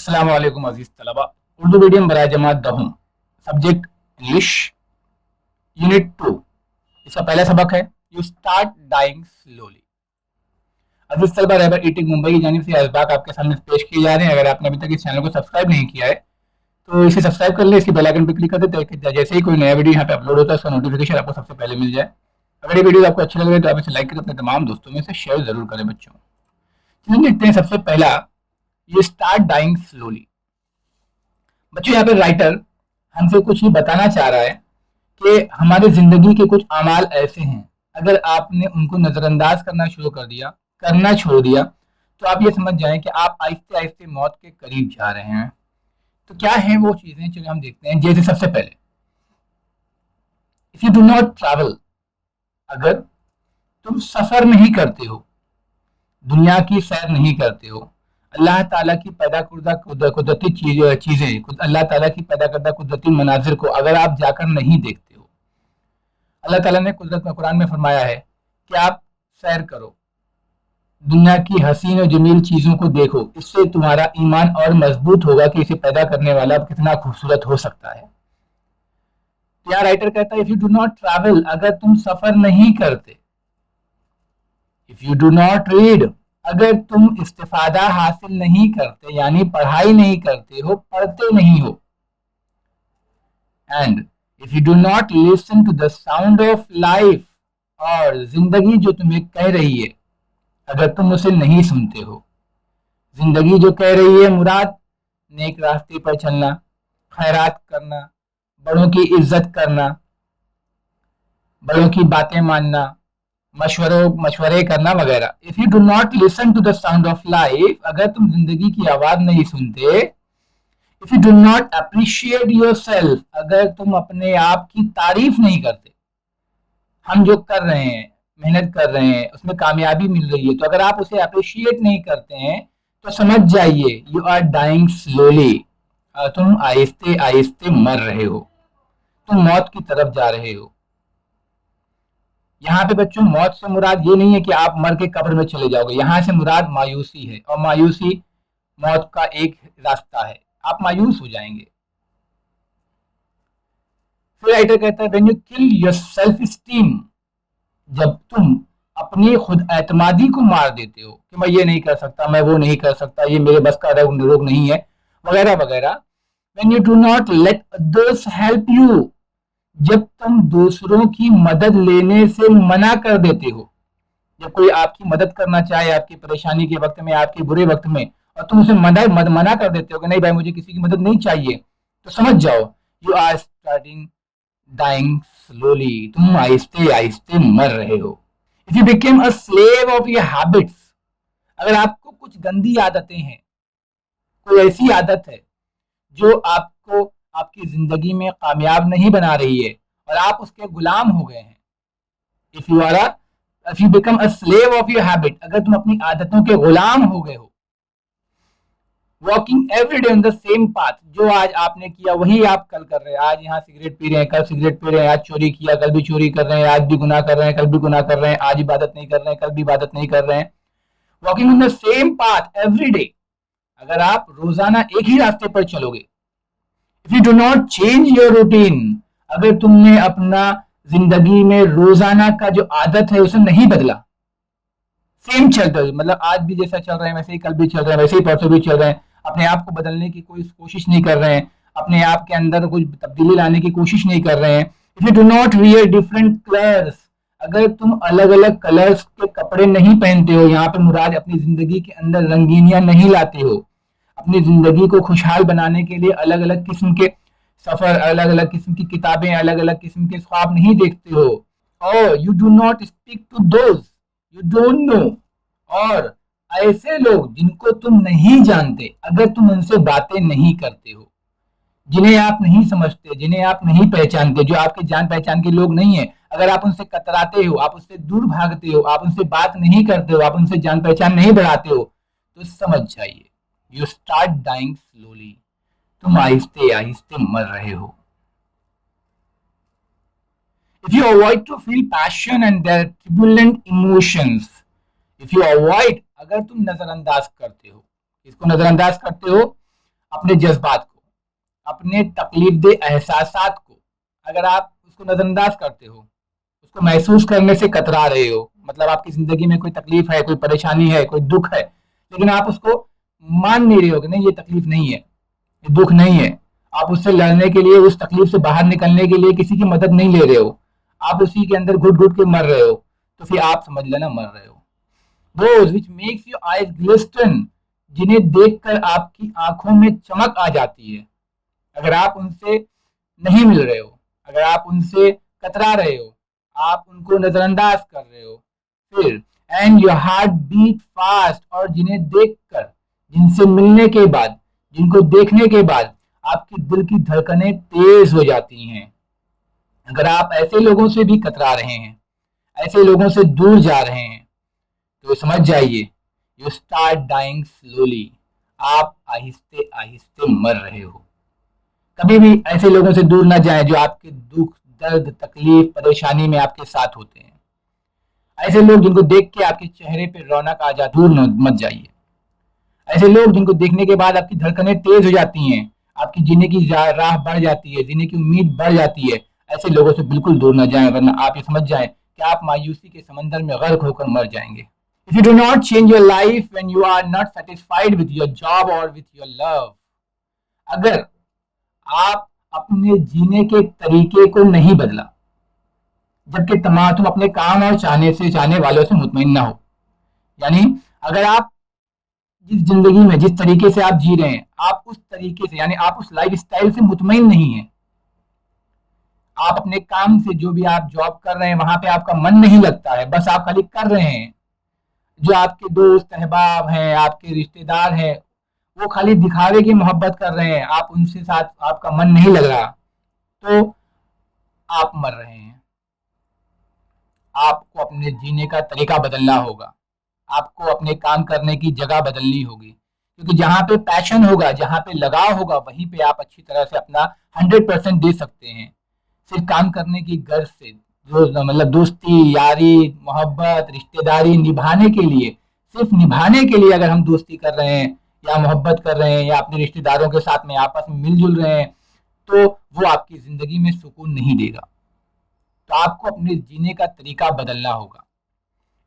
अस्सलाम वालेकुम अजीज तलबा। उर्दू मीडियम बराए जमात दहुम, सब्जेक्ट इंग्लिश, यूनिट 2। इसका पहला सबक है यू स्टार्ट डाइंग स्लोली। अजीज तलबा, रहबर ईटिंग मुंबई की जानिब से असबाक आपके सामने पेश किए जा रहे हैं। अगर आपने अभी तक इस चैनल को सब्सक्राइब नहीं किया है तो इसे सब्सक्राइब कर ले, इसके बेल आइकन पर क्लिक कर दे ताकि जैसे ही कोई नया वीडियो यहाँ पे अपलोड होता है उसका नोटिफिकेशन आपको सबसे पहले मिल जाए। अगर ये वीडियो आपको अच्छी लग रही है तो आप इसे लाइक करें, अपने तमाम दोस्तों में से शेयर जरूर करें। बच्चों, चलिए देखते हैं सबसे पहला यू स्टार्ट डाइंग स्लोली। बच्चों, यहाँ पे राइटर हमसे कुछ ये बताना चाह रहा है कि हमारे जिंदगी के कुछ अमाल ऐसे हैं, अगर आपने उनको नजरअंदाज करना छोड़ दिया तो आप ये समझ जाएं कि आप आहिस्ते आहिस्ते मौत के करीब जा रहे हैं। तो क्या है वो चीजें, चलिए हम देखते हैं। जैसे सबसे पहले, if you do not travel, अगर तुम सफर नहीं करते हो, दुनिया की सैर नहीं करते हो, अल्लाह ताला की पैदा करदा कुदरती चीजें, अल्लाह ताला की पैदा करदा कुदरती मनाजिर को अगर आप जाकर नहीं देखते हो। अल्लाह ताला ने कुदरत में कुरान में फरमाया है कि आप सैर करो, दुनिया की हसीन और जमील चीजों को देखो, इससे तुम्हारा ईमान और मजबूत होगा कि इसे पैदा करने वाला कितना खूबसूरत हो सकता है। तो यहाँ राइटर कहता है if you do not travel, अगर तुम सफर नहीं करते, if you do not read, अगर तुम इस्तिफादा हासिल नहीं करते यानी पढ़ाई नहीं करते हो, पढ़ते नहीं हो, and if you do not listen to the sound of life, और जिंदगी जो तुम्हें कह रही है अगर तुम उसे नहीं सुनते हो। जिंदगी जो कह रही है मुराद नेक रास्ते पर चलना, खैरात करना, बड़ों की इज्जत करना, बड़ों की बातें मानना, मशवरे करना वगैरह। If you do not listen to the sound of life, अगर तुम जिंदगी की आवाज नहीं सुनते। If you do not appreciate yourself, अगर तुम अपने आप की तारीफ नहीं करते, हम जो कर रहे हैं, मेहनत कर रहे हैं, उसमें कामयाबी मिल रही है, तो अगर आप उसे अप्रिशिएट नहीं करते हैं तो समझ जाइए यू आर डाइंग स्लोली, तुम आहिस्ते आहिस्ते मर रहे हो, तुम मौत की तरफ जा रहे हो। यहाँ पे बच्चों, मौत से मुराद ये नहीं है कि आप मर के कब्र में चले जाओगे, यहाँ से मुराद मायूसी है, और मायूसी मौत का एक रास्ता है, आप मायूस हो जाएंगे। फिर राइटर कहता है when you kill your self esteem, जब तुम अपनी खुद एतमादी को मार देते हो कि मैं ये नहीं कर सकता, मैं वो नहीं कर सकता, ये मेरे बस का रोग नहीं है, वगैरह वगैरह। When you do not let others help you, जब तुम दूसरों की मदद लेने से मना कर देते हो, जब कोई आपकी मदद करना चाहे आपकी परेशानी के वक्त में, आपके बुरे वक्त में, और तुम उसे मना कर देते हो कि नहीं भाई मुझे किसी की मदद नहीं चाहिए, तो समझ जाओ you are starting dying slowly, तुम आहिस्ते आहिस्ते मर रहे हो। If you became a slave of your habits, अगर आपको कुछ गंदी आदतें हैं, कोई ऐसी आदत है जो आपको आपकी जिंदगी में कामयाब नहीं बना रही है और आप उसके गुलाम हो गए हैं। If you become a slave of your habit, अगर तुम अपनी आदतों के गुलाम हो गए हो। Walking every day on the same path, जो आज आपने किया वही आप कल कर रहे हैं। आज यहाँ सिगरेट पी रहे हैं, कल सिगरेट पी रहे हैं, आज चोरी किया, कल भी चोरी कर रहे हैं, आज भी गुनाह कर रहे हैं, कल भी गुनाह कर रहे हैं, आज इबादत नहीं कर रहे हैं, कल भी इबादत नहीं कर रहे हैं। Walking on the same path every day, अगर आप रोजाना एक ही रास्ते पर चलोगे। If you do not change your routine, अगर तुमने अपना जिंदगी में रोजाना का जो आदत है उसे नहीं बदला, सेम चलते हो, मतलब आज भी जैसा चल रहे हैं वैसे ही कल भी चल रहे हैं, वैसे ही परसों भी चल रहे हैं, अपने आप को बदलने की कोई कोशिश नहीं कर रहे हैं, अपने आप के अंदर कुछ तब्दीली लाने की कोशिश नहीं कर रहे हैं। If you do not wear different colours, अगर तुम अलग अलग कलर्स के कपड़े नहीं पहनते हो, यहाँ पे मुराद अपनी जिंदगी के अंदर रंगीनियां नहीं लाते हो, अपनी जिंदगी को खुशहाल बनाने के लिए अलग अलग किस्म के सफर, अलग अलग किस्म की किताबें, अलग अलग किस्म के ख्वाब नहीं देखते हो। और you do not speak to those you don't know, और ऐसे लोग जिनको तुम नहीं जानते, अगर तुम उनसे बातें नहीं करते हो, जिन्हें आप नहीं समझते, जिन्हें आप नहीं पहचानते, जो आपके जान पहचान के लोग नहीं है, अगर आप उनसे कतराते हो, आप उससे दूर भागते हो, आप उनसे बात नहीं करते हो, आप उनसे जान पहचान नहीं बढ़ाते हो, तो समझ जाइए यू स्टार्ट डाइंग स्लोली, तुम आहिस्ते आहिस्ते मर रहे हो। If you avoid to feel passion and their turbulent emotions, if you avoid, अगर तुम नजरअंदाज करते हो, इसको नजरअंदाज करते हो, अपने जज्बात को, अपने तकलीफदेह एहसासात को अगर आप उसको नजरअंदाज करते हो, उसको महसूस करने से कतरा रहे हो, मतलब आपकी जिंदगी में कोई तकलीफ है, कोई परेशानी है, कोई दुख है, लेकिन आप उसको मान नहीं रहे हो कि नहीं ये तकलीफ नहीं है, ये दुख नहीं है, आप उससे लड़ने के लिए, उस तकलीफ से बाहर निकलने के लिए किसी की मदद नहीं ले रहे हो, आप उसी के अंदर घुट घुट के मर रहे हो, तो फिर आप समझ लेना मर रहे हो। Those which makes your eyes glisten, जिन्हें देखकर आपकी आंखों में चमक आ जाती है, अगर आप उनसे नहीं मिल रहे हो, अगर आप उनसे कतरा रहे हो, आप उनको नजरअंदाज कर रहे हो, फिर and your heart beat fast, और जिन्हें देखकर, जिनसे मिलने के बाद, जिनको देखने के बाद आपकी दिल की धड़कनें तेज हो जाती हैं। अगर आप ऐसे लोगों से भी कतरा रहे हैं, ऐसे लोगों से दूर जा रहे हैं, तो समझ जाइए यू स्टार्ट डाइंग स्लोली, आप आहिस्ते आहिस्ते मर रहे हो। कभी भी ऐसे लोगों से दूर ना जाएं जो आपके दुख, दर्द, तकलीफ, परेशानी में आपके साथ होते हैं। ऐसे लोग जिनको देख के आपके चेहरे पे रौनक आ जाती, दूर मत जाइए। ऐसे लोग जिनको देखने के बाद आपकी धड़कनें तेज हो जाती हैं, आपकी जीने की राह बढ़ जाती है, जीने की उम्मीद बढ़ जाती है, ऐसे लोगों से बिल्कुल दूर ना जाएं, वरना आप ये समझ जाएं कि आप मायूसी के समंदर में गर्क होकर मर जाएंगे। If you do not change your life when you are not satisfied with your job or with your love, अगर आप अपने जीने के तरीके को नहीं बदला, जबकि तुम अपने काम और चाहने वालों से मुतमईन ना हो, यानी अगर आप जिस जिंदगी में, जिस तरीके से आप जी रहे हैं, आप उस तरीके से, यानी आप उस लाइफ स्टाइल से मुतमईन नहीं है, आप अपने काम से, जो भी आप जॉब कर रहे हैं वहां पे आपका मन नहीं लगता है, बस आप खाली कर रहे हैं, जो आपके दोस्त अहबाब हैं, आपके रिश्तेदार हैं, वो खाली दिखावे की मोहब्बत कर रहे हैं, आप उनसे साथ आपका मन नहीं लग रहा, तो आप मर रहे हैं। आपको अपने जीने का तरीका बदलना होगा, आपको अपने काम करने की जगह बदलनी होगी, क्योंकि जहाँ पे पैशन होगा, जहाँ पे लगाव होगा, वहीं पे आप अच्छी तरह से अपना 100% दे सकते हैं। सिर्फ काम करने की गर्ज से, जो मतलब दोस्ती, यारी, मोहब्बत, रिश्तेदारी निभाने के लिए, सिर्फ निभाने के लिए अगर हम दोस्ती कर रहे हैं या मोहब्बत कर रहे हैं या अपने रिश्तेदारों के साथ में आपस में मिलजुल रहे हैं, तो वो आपकी जिंदगी में सुकून नहीं देगा। तो आपको अपने जीने का तरीका बदलना होगा।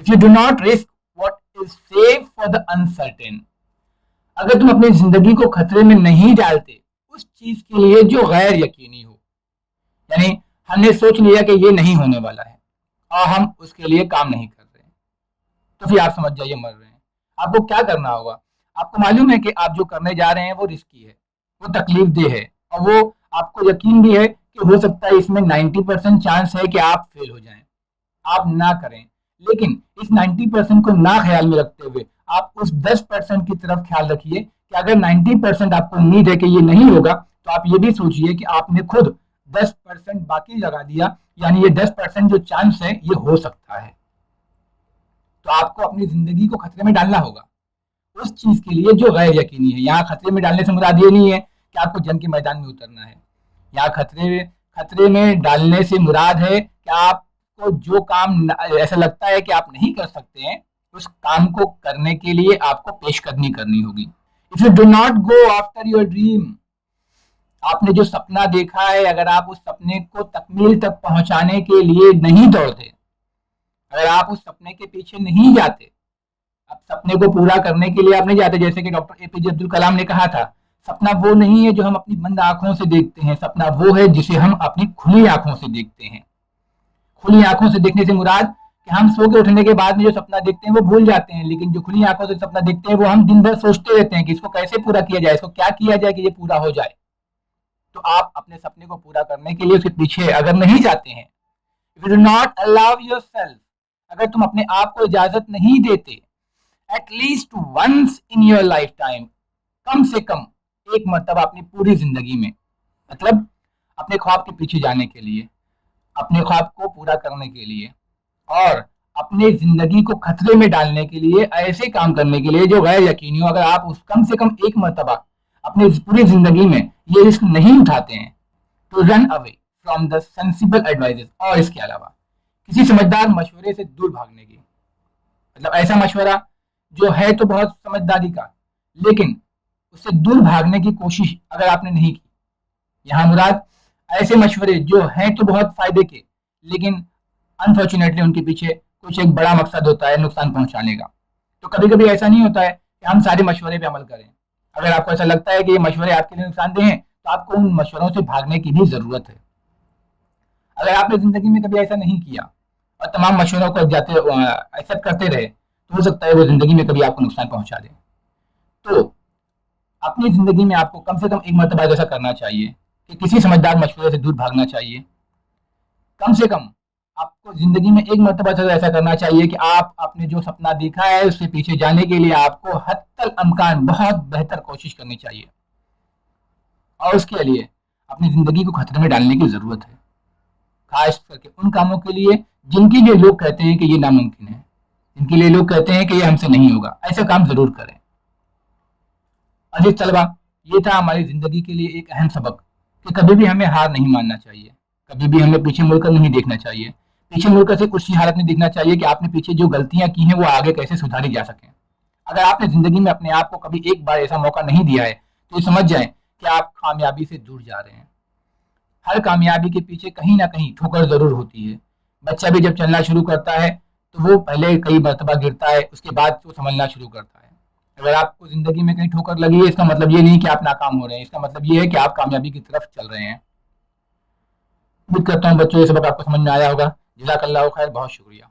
If you do not risk what is safe for the uncertain, अगर तुम अपनी जिंदगी को खतरे में नहीं डालते उस चीज के लिए जो गैर यकीनी हो, यानी हमने सोच लिया कि ये नहीं होने वाला है और हम उसके लिए काम नहीं कर रहे हैं, तो फिर आप समझ जाइए मर रहे हैं। आपको क्या करना होगा? आपको मालूम है कि आप जो करने जा रहे हैं वो रिस्की है, वो तकलीफ देह है, और वो आपको यकीन भी है कि हो सकता है इसमें 90% चांस है कि आप फेल हो जाएं, आप ना करें। लेकिन इस 90% को ना ख्याल में रखते हुए आप उस 10% की तरफ ख्याल रखिए कि अगर 90% आपको उम्मीद है कि ये नहीं होगा, तो आप ये भी सोचिए कि आपने खुद 10% बाकी लगा दिया, यानी ये 10% जो चांस है ये हो सकता है। तो आपको अपनी जिंदगी को खतरे में डालना होगा उस चीज के लिए जो गैर यकीनी है। यहाँ खतरे में डालने से मुराद ये नहीं है कि आपको जंग के मैदान में उतरना है। यहाँ खतरे में डालने से मुराद है कि आपको जो काम ऐसा लगता है कि आप नहीं कर सकते हैं, उस काम को करने के लिए आपको पेशकदमी करनी होगी। If you do not go after your dream, आपने जो सपना देखा है, अगर आप उस सपने को तकमील तक पहुंचाने के लिए नहीं दौड़ते, अगर आप उस सपने के पीछे नहीं जाते, अब सपने को पूरा करने के लिए आप नहीं जाते, जैसे कि डॉक्टर एपीजे अब्दुल कलाम ने कहा था, सपना वो नहीं है जो हम अपनी बंद आंखों से देखते हैं, सपना वो है जिसे हम अपनी खुली आंखों से देखते हैं। खुली आंखों से देखने से मुराद कि हम सो के उठने के बाद में जो सपना देखते हैं वो भूल जाते हैं, लेकिन जो खुली आंखों से सपना देखते हैं वो हम दिन भर सोचते रहते हैं कि इसको कैसे पूरा किया जाए, इसको क्या किया जाए कि ये पूरा हो जाए। तो आप अपने सपने को पूरा करने के लिए उसके पीछे अगर नहीं जाते हैं, if you do not allow yourself, अगर तुम अपने आप को इजाजत नहीं देते, at least once in your life time, कम से कम एक मर्तबा अपनी पूरी जिंदगी में, मतलब अपने ख्वाब के पीछे जाने के लिए, अपने ख्वाब को पूरा करने के लिए और अपने जिंदगी को खतरे में डालने के लिए, ऐसे काम करने के लिए जो गैर यकीनी हो, अगर आप उस कम से कम एक मर्तबा अपनी पूरी जिंदगी में ये रिस्क नहीं उठाते हैं, तो run away from the sensible advises, और इसके अलावा किसी समझदार मशवरे से दूर भागने की, मतलब ऐसा मशवरा जो है तो बहुत समझदारी का, लेकिन उससे दूर भागने की कोशिश अगर आपने नहीं की, यहाँ मुराद ऐसे मशवरे जो हैं तो बहुत फायदे के, लेकिन अनफॉर्चुनेटली उनके पीछे कुछ एक बड़ा मकसद होता है नुकसान पहुंचाने का। तो कभी कभी ऐसा नहीं होता है कि हम सारे मशवरे पे अमल करें। अगर आपको ऐसा लगता है कि ये मशवरे आपके लिए नुकसानदेह हैं, तो आपको उन मशवरों से भागने की भी जरूरत है। अगर आपने जिंदगी में कभी ऐसा नहीं किया और तमाम मशवरों को जाते एक्सेप्ट करते रहे, तो हो सकता है वो जिंदगी में कभी आपको नुकसान पहुंचा दे। तो अपनी जिंदगी में आपको कम से कम एक मरतबा ऐसा करना चाहिए कि किसी समझदार मशवरे से दूर भागना चाहिए। कम से कम आपको ज़िंदगी में एक मर्तबा तो ऐसा करना चाहिए कि आप अपने जो सपना देखा है उससे पीछे जाने के लिए आपको हत्तल अमकान बहुत बेहतर कोशिश करनी चाहिए, और उसके लिए अपनी ज़िंदगी को खतरे में डालने की ज़रूरत है, खास करके उन कामों के लिए जिनके लिए लोग कहते हैं कि ये नामुमकिन है, जिनके लिए लोग कहते हैं कि ये हमसे नहीं होगा। ऐसे काम ज़रूर करें। अजीज तलबा, ये था हमारी ज़िंदगी के लिए एक अहम सबक कि कभी भी हमें हार नहीं मानना चाहिए, कभी भी हमें पीछे मुड़कर नहीं देखना चाहिए। पीछे मुड़कर सिर्फ उसी हालत में देखना चाहिए कि आपने पीछे जो गलतियां की हैं वो आगे कैसे सुधारी जा सकें। अगर आपने ज़िंदगी में अपने आप को कभी एक बार ऐसा मौका नहीं दिया है, तो ये समझ जाएं कि आप कामयाबी से दूर जा रहे हैं। हर कामयाबी के पीछे कहीं ना कहीं ठोकर ज़रूर होती है। बच्चा भी जब चलना शुरू करता है तो वो पहले कई मरतबा गिरता है, उसके बाद वो समझना शुरू करता है। अगर आपको ज़िंदगी में कहीं ठोकर लगी है, इसका मतलब ये नहीं कि आप नाकाम हो रहे हैं, इसका मतलब ये है कि आप कामयाबी की तरफ चल रहे हैं। उम्मीद करता हूँ बच्चों ये सबक आपको समझ में आया होगा। जज़ाकल्लाहु खैर, बहुत शुक्रिया।